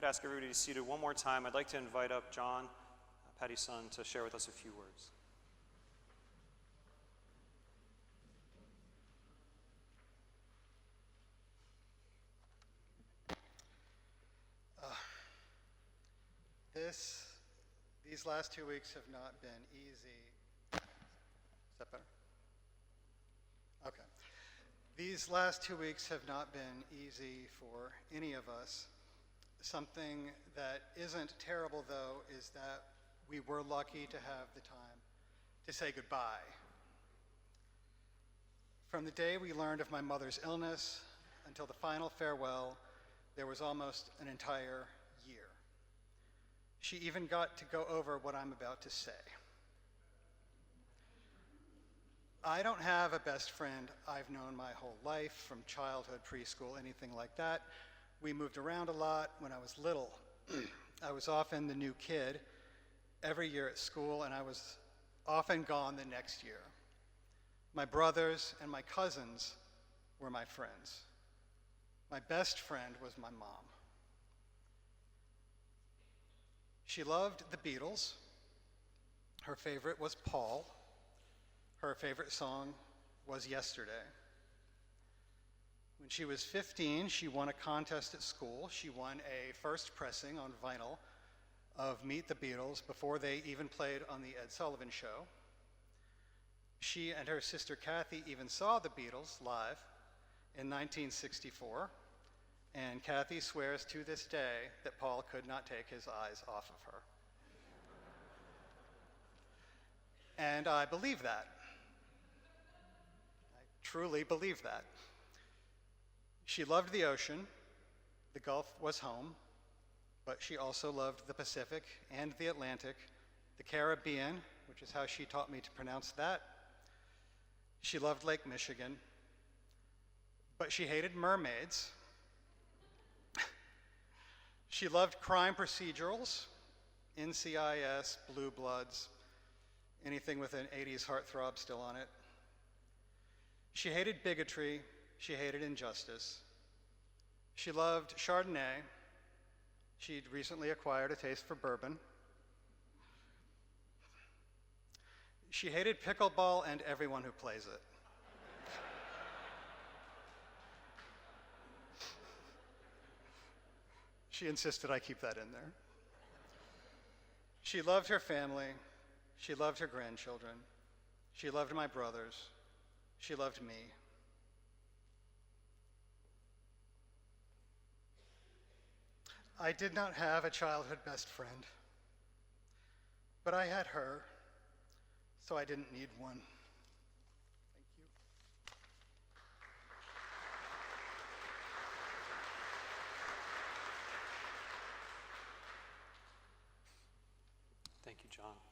could ask everybody to be seated one more time, I'd like to invite up John, Patty's son, to share with us a few words. These last 2 weeks have not been easy. Is that better? Okay. These last 2 weeks have not been easy for any of us. Something that isn't terrible, though, is that we were lucky to have the time to say goodbye. From the day we learned of my mother's illness until the final farewell, there was almost an entire year. She even got to go over what I'm about to say. I don't have a best friend I've known my whole life, from childhood, preschool, anything like that. We moved around a lot when I was little. I was often the new kid every year at school, and I was often gone the next year. My brothers and my cousins were my friends. My best friend was my mom. She loved the Beatles. Her favorite was Paul. Her favorite song was Yesterday. When she was 15, she won a contest at school. She won a first pressing on vinyl of Meet the Beatles before they even played on the Ed Sullivan Show. She and her sister Kathy even saw the Beatles live in 1964. And Kathy swears to this day that Paul could not take his eyes off of her. And I believe that. I truly believe that. She loved the ocean. The Gulf was home, but she also loved the Pacific and the Atlantic, the Caribbean, which is how she taught me to pronounce that. She loved Lake Michigan, but she hated mermaids. She loved crime procedurals, NCIS, Blue Bloods, anything with an 80s heartthrob still on it. She hated bigotry. She hated injustice. She loved Chardonnay. She'd recently acquired a taste for bourbon. She hated pickleball and everyone who plays it. She insisted I keep that in there. She loved her family. She loved her grandchildren. She loved my brothers. She loved me. I did not have a childhood best friend, but I had her, so I didn't need one. Thank you. Thank you, John.